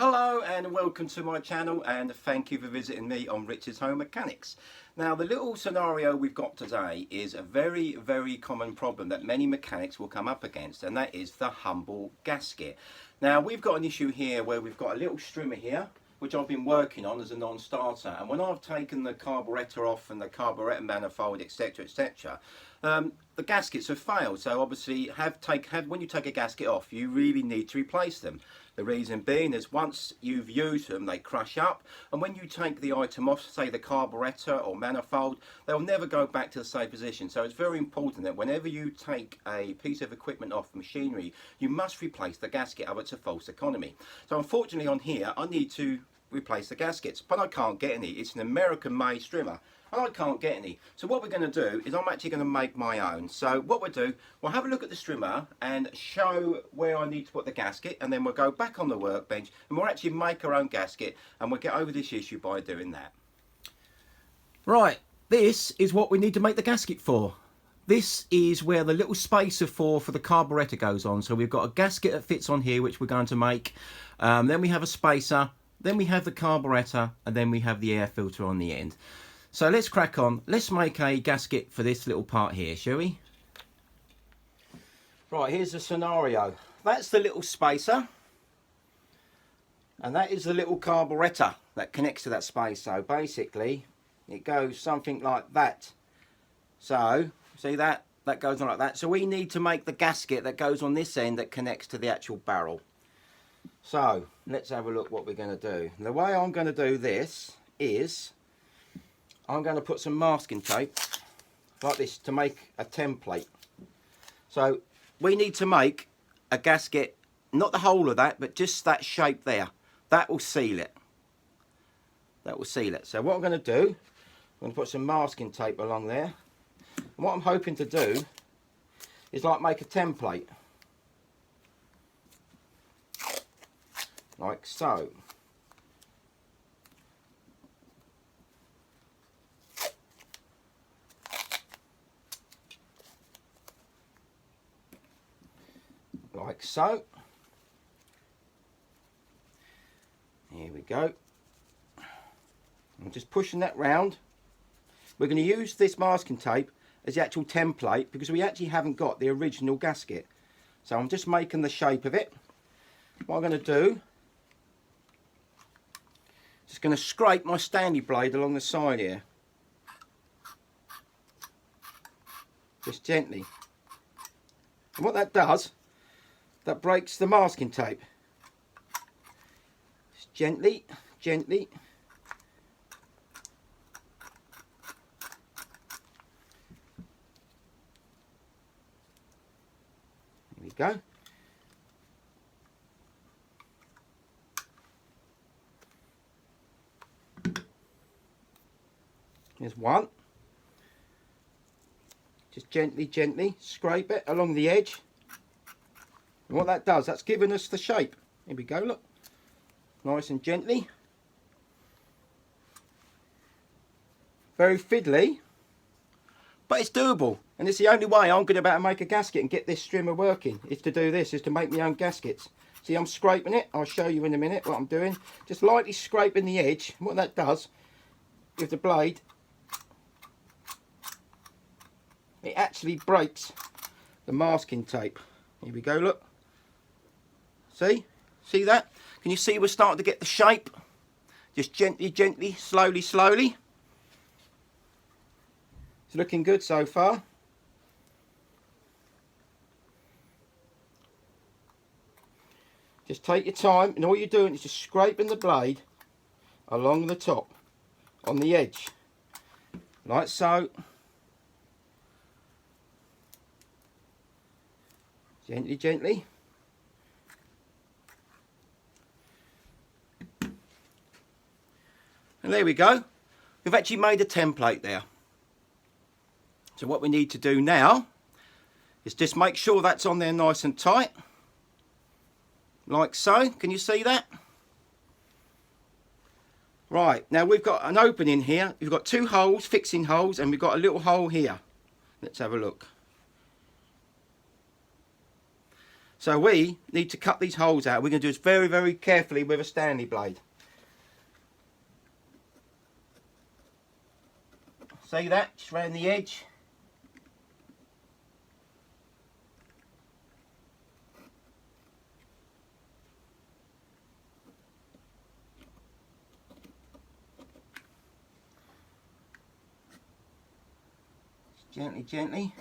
Hello and welcome to my channel, and thank you for visiting me on Richard's Home Mechanics. Now, the little scenario we've got today is a very common problem that many mechanics will come up against, and that is the humble gasket. Now, we've got an issue here where we've got a little strimmer here which I've been working on as a non-starter, and when I've taken the carburettor off and the carburettor manifold, etc, the gaskets have failed. So obviously when you take a gasket off, you really need to replace them. The reason being is once you've used them, they crush up, and when you take the item off, say the carburettor or manifold, they'll never go back to the same position. So it's very important that whenever you take a piece of equipment off machinery, you must replace the gasket, or it's a false economy. So unfortunately on here, I need to replace the gaskets, but I can't get any. It's an American made strimmer and I can't get any. So what we're going to do is I'm actually going to make my own. So what we'll do, we'll have a look at the strimmer and show where I need to put the gasket, and then we'll go back on the workbench and we'll actually make our own gasket, and we'll get over this issue by doing that. Right, this is what we need to make the gasket for. This is where the little spacer for the carburettor goes on. So we've got a gasket that fits on here, which we're going to make. Then we have a spacer. Then we have the carburettor, and then we have the air filter on the end. So let's crack on. Let's make a gasket for this little part here, shall we? Right, here's the scenario. That's the little spacer, and that is the little carburettor that connects to that spacer. So basically, it goes something like that. So, see that? That goes on like that. So we need to make the gasket that goes on this end that connects to the actual barrel. So let's have a look what we're going to do. The way I'm going to do this is I'm going to put some masking tape like this to make a template. So we need to make a gasket, not the whole of that, but just that shape there. That will seal it. That will seal it. So what I'm going to do, I'm going to put some masking tape along there. And what I'm hoping to do is like make a template. Like so. Like so. Here we go. I'm just pushing that round. We're going to use this masking tape as the actual template because we actually haven't got the original gasket. So I'm just making the shape of it. What I'm going to do, just going to scrape my Stanley blade along the side here, just gently, and what that does, that breaks the masking tape. Just gently there we go. There's one. Just gently scrape it along the edge. And what that does, that's giving us the shape. Here we go, look. Nice and gently. Very fiddly, but it's doable. And it's the only way I'm going to be able to make a gasket and get this strimmer working, is to do this, is to make my own gaskets. See, I'm scraping it. I'll show you in a minute what I'm doing. Just lightly scraping the edge. And what that does, with the blade, it actually breaks the masking tape. Here we go, look. See that? Can you see we're starting to get the shape? Just gently, slowly. It's looking good so far. Just take your time, and all you're doing is just scraping the blade along the top, on the edge, like so. Gently. And there we go. We've actually made a template there. So what we need to do now is just make sure that's on there nice and tight. Like so. Can you see that? Right, now we've got an opening here. We've got two holes, fixing holes, and we've got a little hole here. Let's have a look. So we need to cut these holes out. We're going to do this very, very carefully with a Stanley blade. See that? Just round the edge. Just gently, gently.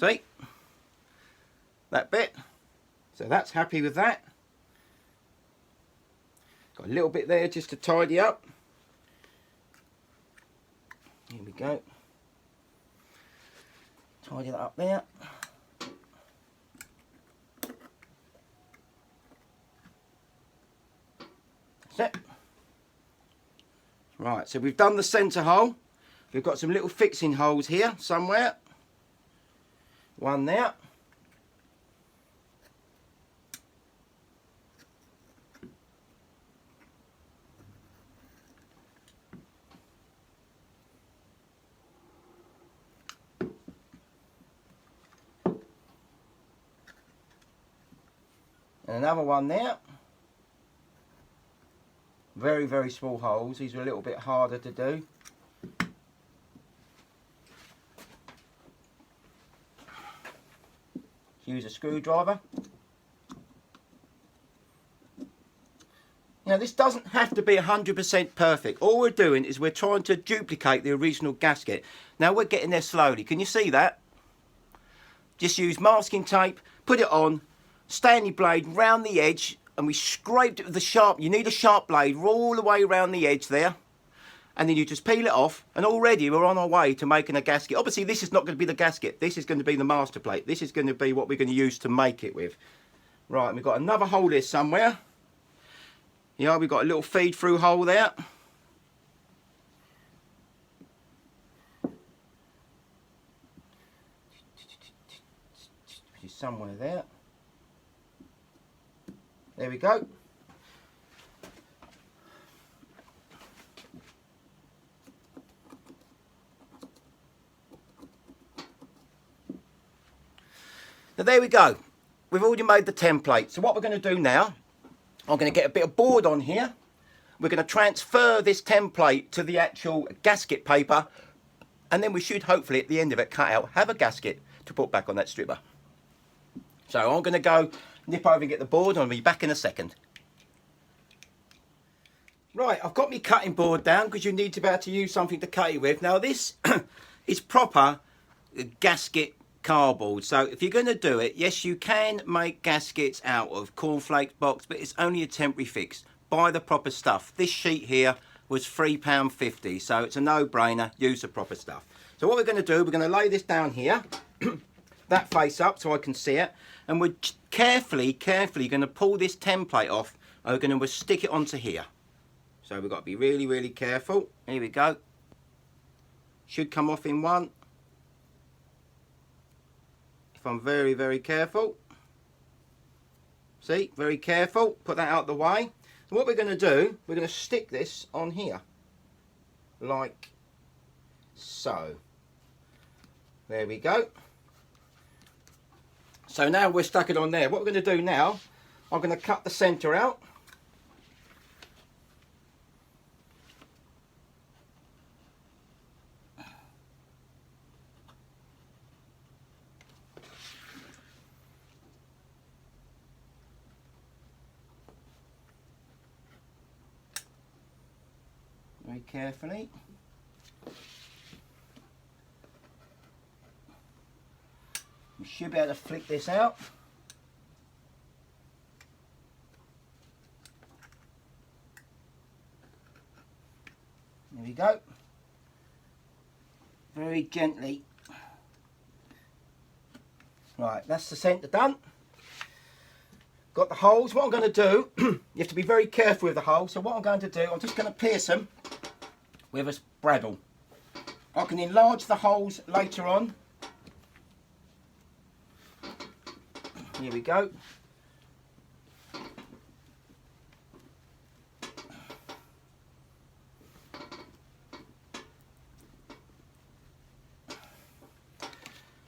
See? That bit. So that's happy with that. Got a little bit there just to tidy up. Here we go. Tidy that up there. That's it. Right, so we've done the centre hole. We've got some little fixing holes here somewhere. One there. And another one there. Very, very small holes. These are a little bit harder to do. Use a screwdriver. Now this doesn't have to be 100% perfect. All we're doing is we're trying to duplicate the original gasket. Now we're getting there slowly. Can you see that? Just use masking tape, put it on, Stanley blade round the edge, and we scraped it with the sharp. You need a sharp blade all the way around the edge there. And then you just peel it off, and already we're on our way to making a gasket. Obviously this is not going to be the gasket, this is going to be the master plate. This is going to be what we're going to use to make it with. Right, and we've got another hole here somewhere. Yeah, we've got a little feed through hole there. Which is somewhere there. There we go. Now there we go. We've already made the template. So what we're going to do now, I'm going to get a bit of board on here. We're going to transfer this template to the actual gasket paper, and then we should hopefully at the end of it cut out, have a gasket to put back on that stripper. So I'm going to go nip over and get the board, and I'll be back in a second. Right, I've got my cutting board down because you need to be able to use something to cut it with. Now this is proper gasket cardboard, so if you're going to do it, yes, you can make gaskets out of cornflakes box, but it's only a temporary fix. Buy the proper stuff. This sheet here was £3.50, so it's a no-brainer. Use the proper stuff. So what we're going to do, we're going to lay this down here, that face up so I can see it, and we're carefully going to pull this template off, and we're going to stick it onto here. So we've got to be really, really careful. Here we go. Should come off in one. If I'm very, very careful. See, very careful. Put that out the way. So what we're going to do, we're going to stick this on here. Like so. There we go. So now we're stuck it on there. What we're going to do now, I'm going to cut the centre out. Very carefully. We should be able to flick this out. There we go. Very gently. Right, that's the centre done. Got the holes. What I'm going to do, you have to be very careful with the holes. So what I'm going to do, I'm just going to pierce them with a spraddle. I can enlarge the holes later on. Here we go.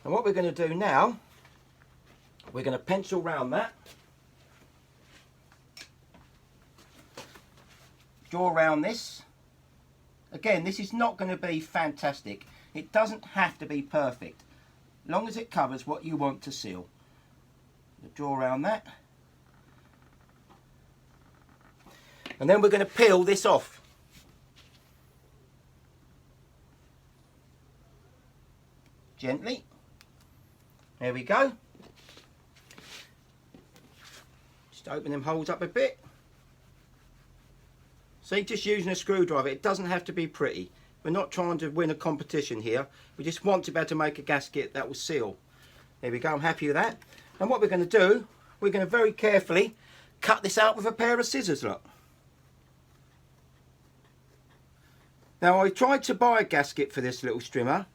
And what we're going to do now, we're going to pencil round that. Draw around this. Again, this is not going to be fantastic. It doesn't have to be perfect, as long as it covers what you want to seal. Draw around that. And then we're going to peel this off. Gently. There we go. Just open them holes up a bit. See, just using a screwdriver, it doesn't have to be pretty. We're not trying to win a competition here. We just want to be able to make a gasket that will seal. There we go, I'm happy with that. And what we're going to do, we're going to very carefully cut this out with a pair of scissors, look. Now, I tried to buy a gasket for this little strimmer,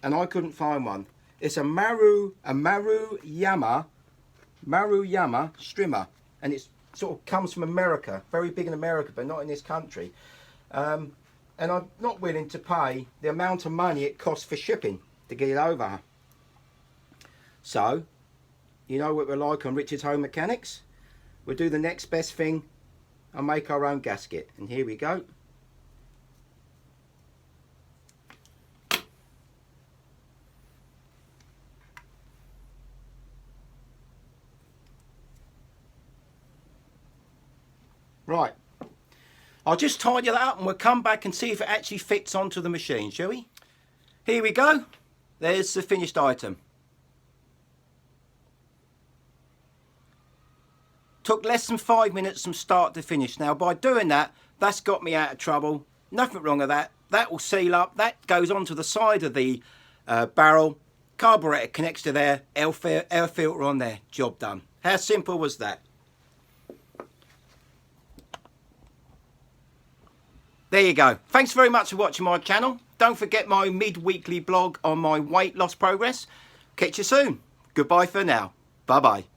and I couldn't find one. It's a Maruyama strimmer, and it sort of comes from America, very big in America, but not in this country. And I'm not willing to pay the amount of money it costs for shipping to get it over. So, you know what we're like on Richard's Home Mechanics. We'll do the next best thing and make our own gasket. And here we go. Right, I'll just tidy that up and we'll come back and see if it actually fits onto the machine, shall we? Here we go. There's the finished item. Took less than 5 minutes from start to finish. Now, by doing that, that's got me out of trouble. Nothing wrong with that. That will seal up. That goes onto the side of the barrel. Carburetor connects to there. Air filter on there. Job done. How simple was that? There you go. Thanks very much for watching my channel. Don't forget my mid-weekly blog on my weight loss progress. Catch you soon. Goodbye for now. Bye-bye.